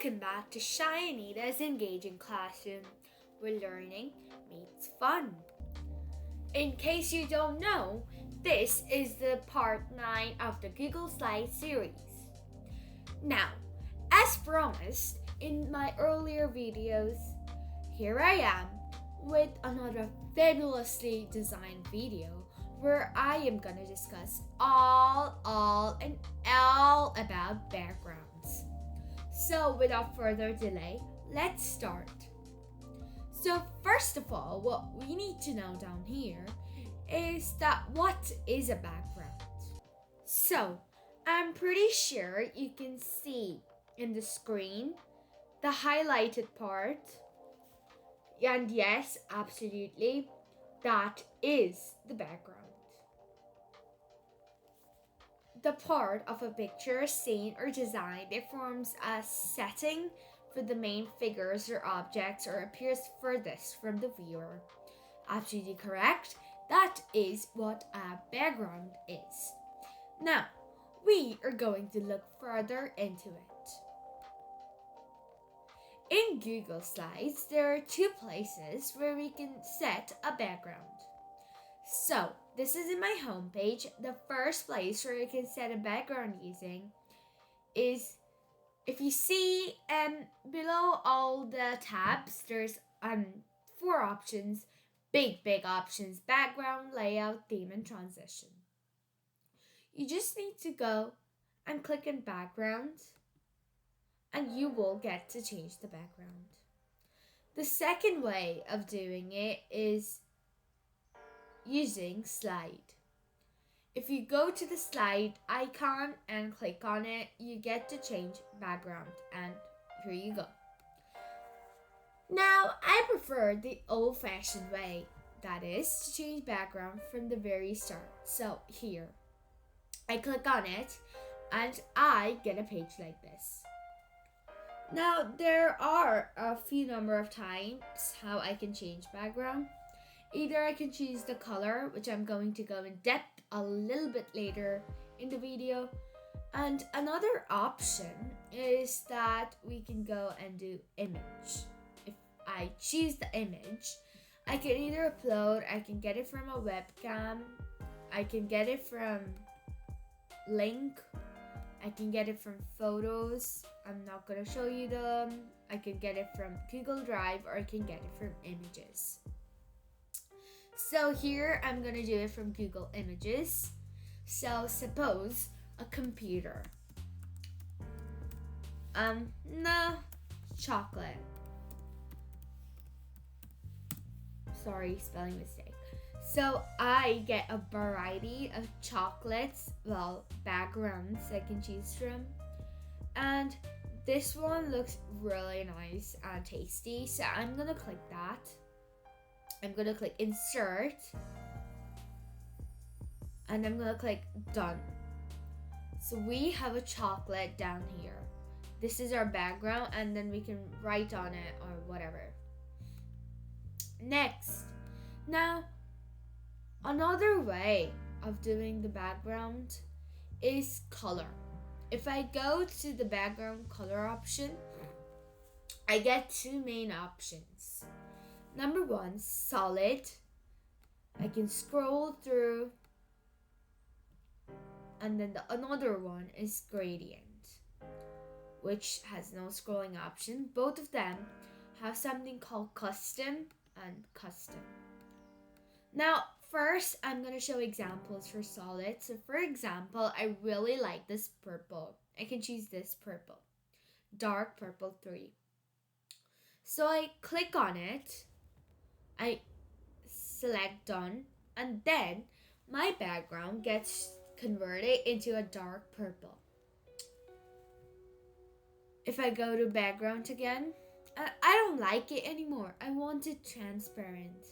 Welcome back to Shy Anita's Engaging Classroom, where learning meets fun. In case you don't know, this is the part 9 of the Google Slides series. Now, as promised in my earlier videos, here I am with another fabulously designed video where I am going to discuss all about backgrounds. So without further delay, let's start. So first of all, what we need to know down here is that what is a background? So I'm pretty sure you can see in the screen the highlighted part. And yes, absolutely, that is the background. The part of a picture, scene, or design that forms a setting for the main figures or objects or appears furthest from the viewer. Absolutely correct. That is what a background is. Now, we are going to look further into it. In Google Slides, there are two places where we can set a background. So, this is in my homepage. The first place where you can set a background using is, if you see below all the tabs, there's 4 options, big options: background, layout, theme, and transition. You just need to go and click on background, and you will get to change the background. The second way of doing it is using slide. If you go to the slide icon and click on it, you get to change background, and here you go. Now, I prefer the old-fashioned way, that is to change background from the very start. So here, I click on it and I get a page like this. Now, there are a few number of times how I can change background. Either I can choose the color, which I'm going to go in depth a little bit later in the video. And another option is that we can go and do image. If I choose the image, I can either upload, I can get it from a webcam, I can get it from link, I can get it from photos. I'm not going to show you them. I can get it from Google Drive, or I can get it from images. So here I'm going to do it from Google Images. So suppose a computer. No, chocolate. Sorry, spelling mistake. So I get a variety of chocolates, backgrounds I can choose from. And this one looks really nice and tasty. So I'm going to click that. I'm going to click insert, and I'm going to click done. So we have a chocolate down here. This is our background, and then we can write on it or whatever. Next, now another way of doing the background is color. If I go to the background color option, I get 2 main options. Number 1, solid. I can scroll through. And then another one is gradient, which has no scrolling option. Both of them have something called custom and custom. Now, first, I'm going to show examples for solid. So for example, I really like this purple. I can choose this purple. Dark purple 3. So I click on it. I select done, and then my background gets converted into a dark purple. If I go to background again, I don't like it anymore. I want it transparent.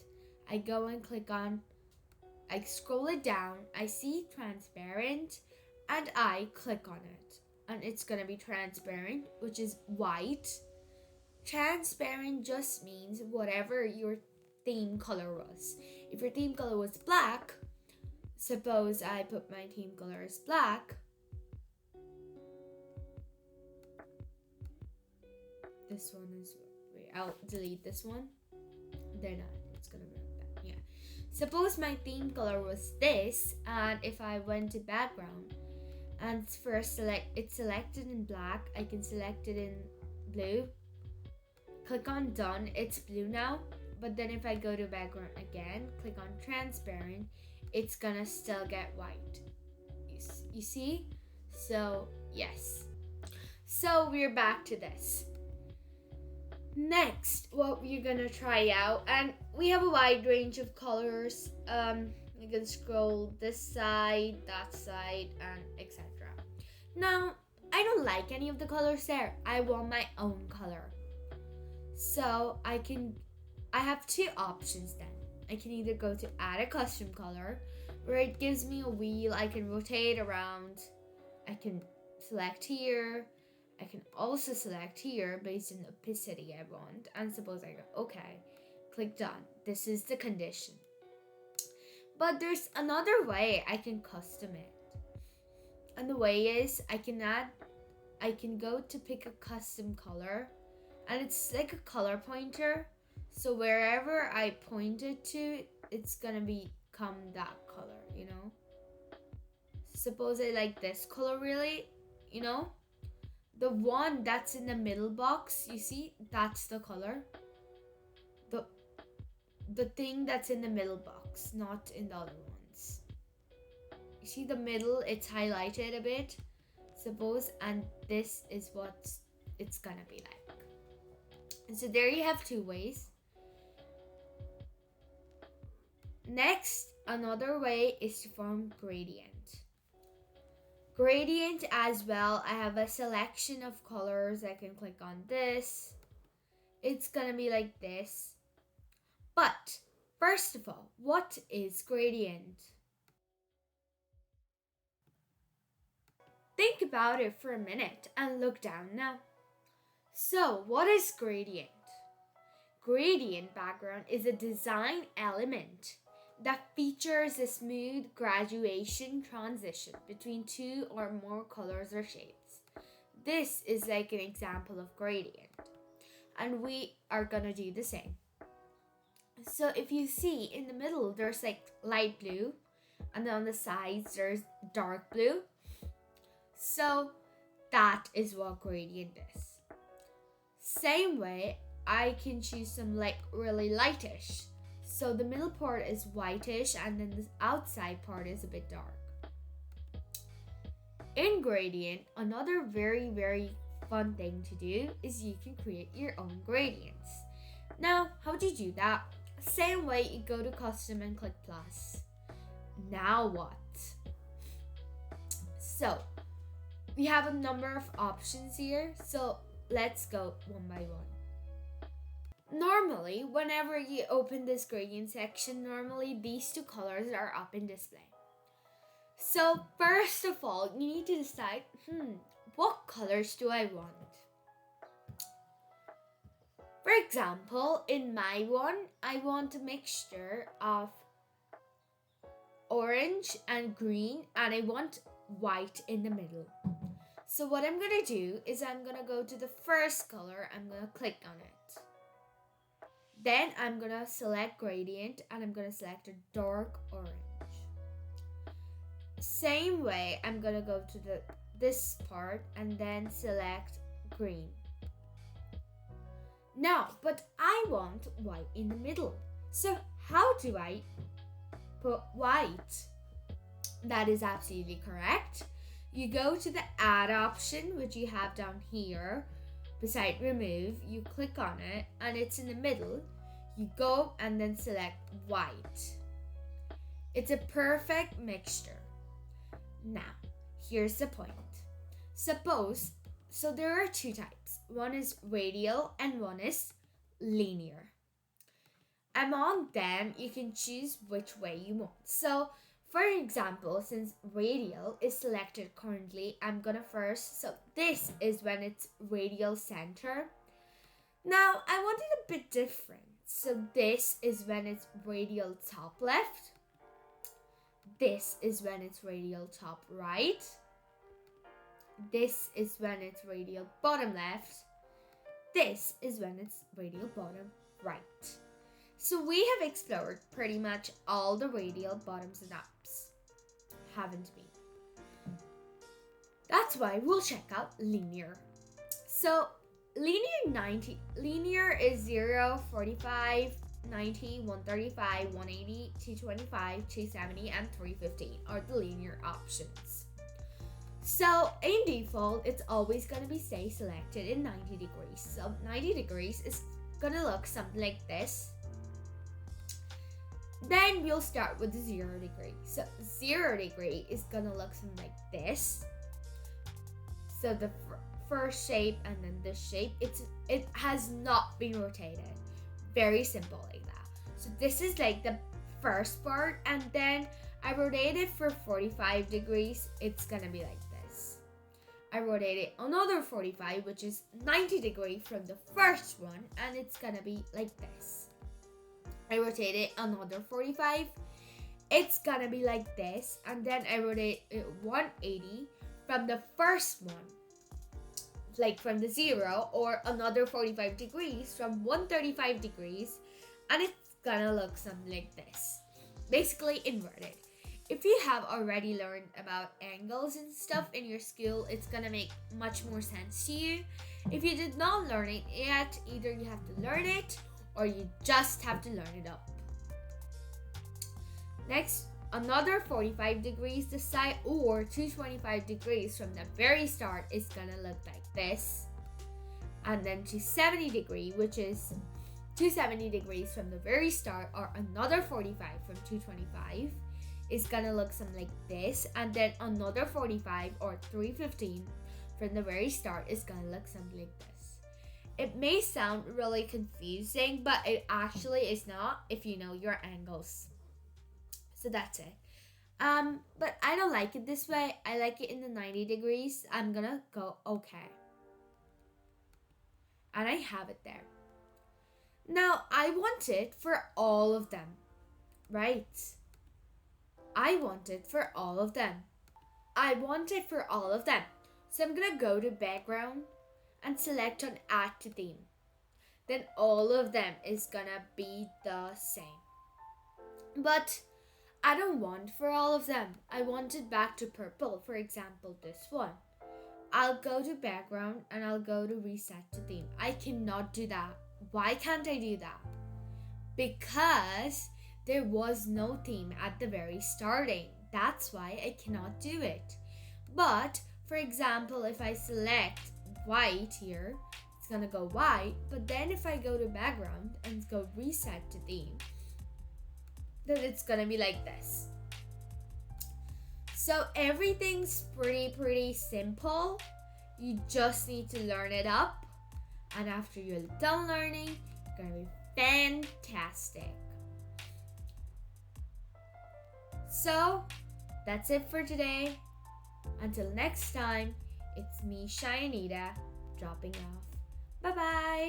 I go and click on, I scroll it down, I see transparent, and I click on it. And it's going to be transparent, which is white. Transparent just means whatever your theme color was. If your theme color was black, suppose I put my theme color as black, this one is, wait, I'll delete this one. Then it's gonna be like that. Yeah. Suppose my theme color was this, and if I went to background and first it's selected in black, I can select it in blue. Click on done, it's blue now. But then if I go to background again, click on transparent, it's gonna still get white. You see? So yes. So we're back to this. Next, what we're gonna try out, and we have a wide range of colors. You can scroll this side, that side, and etc. Now, I don't like any of the colors there. I want my own color. So I have two options then. I can either go to add a custom color, where it gives me a wheel I can rotate around. I can select here. I can also select here based on the opacity I want. And suppose I go, okay, click done. This is the condition. But there's another way I can custom it. And the way is I can go to pick a custom color. And it's like a color pointer. So wherever I point it to, it's gonna become that color, you know? Suppose I like this color really, you know? The one that's in the middle box, you see, that's the color. The thing that's in the middle box, not in the other ones. You see the middle, it's highlighted a bit, suppose, and this is what it's gonna be like. And so there you have two ways. Next, another way is to form gradient. Gradient as well, I have a selection of colors. I can click on this. It's gonna be like this. But first of all, what is gradient? Think about it for a minute and look down now. So, what is gradient? Gradient background is a design element that features a smooth graduation transition between two or more colors or shades. This is like an example of gradient, and we are gonna do the same. So if you see in the middle there's like light blue, and then on the sides there's dark blue. So that is what gradient is. Same way, I can choose some like really lightish. So the middle part is whitish and then the outside part is a bit dark. In gradient, another very, very fun thing to do is you can create your own gradients. Now, how do you do that? Same way, you go to custom and click plus. Now what? So, we have a number of options here. So let's go one by one. Normally, whenever you open this gradient section, normally these two colors are up in display. So first of all, you need to decide, what colors do I want? For example, in my one, I want a mixture of orange and green, and I want white in the middle. So what I'm gonna do is I'm gonna go to the first color, I'm gonna click on it. Then I'm gonna select gradient and I'm gonna select a dark orange. Same way, I'm gonna go to this part and then select green. Now, but I want white in the middle. So how do I put white? That is absolutely correct. You go to the add option, which you have down here beside remove. You click on it and it's in the middle. You go and then select white. It's a perfect mixture. Now, here's the point. So there are two types. One is radial and one is linear. Among them, you can choose which way you want. So, for example, since radial is selected currently, I'm gonna first, so this is when it's radial center. Now, I want it a bit different. So this is when it's radial top left. This is when it's radial top right. This is when it's radial bottom left. this is when it's radial bottom right. So we have explored pretty much all the radial bottoms and ups, haven't we? That's why we'll check out linear. So linear is 0, 45, 90, 135, 180, 225, 270, and 315 are the linear options. So in default, it's always going to be stay selected in 90 degrees. So 90 degrees is going to look something like this. Then we'll start with the 0 degree. So 0 degree is going to look something like this. So the first shape and then this shape, it has not been rotated. Very simple like that. So this is like the first part, and then I rotate it for 45 degrees. It's gonna be like this. I rotate it another 45, which is 90 degrees from the first one, and it's gonna be like this. I rotate it another 45. It's gonna be like this, and then I rotate it 180 from the first one, like from the 0, or another 45 degrees from 135 degrees, and it's gonna look something like this, basically inverted. If you have already learned about angles and stuff in your school, it's gonna make much more sense to you. If you did not learn it yet, either you have to learn it or you just have to learn it up. Next, another 45 degrees this side, or 225 degrees from the very start is gonna look like this. And then 270 degree, which is 270 degrees from the very start, or another 45 from 225 is gonna look something like this. And then another 45 or 315 from the very start is gonna look something like this. It may sound really confusing, but it actually is not if you know your angles. So that's it. But I don't like it this way. I like it in the 90 degrees. I'm gonna go okay. And I have it there. Now, I want it for all of them, right? I want it for all of them. I want it for all of them. So I'm gonna go to background and select on add to theme. Then all of them is gonna be the same. But I don't want for all of them. I want it back to purple. For example, this one. I'll go to background and I'll go to reset to theme. I cannot do that. Why can't I do that? Because there was no theme at the very starting. That's why I cannot do it. But for example, if I select white here, it's gonna go white. But then if I go to background and go reset to theme, then it's gonna be like this. So everything's pretty simple. You just need to learn it up, and after you're done learning, it's gonna be fantastic. So that's it for today. Until next time, it's me, Shayanita, dropping off. Bye bye.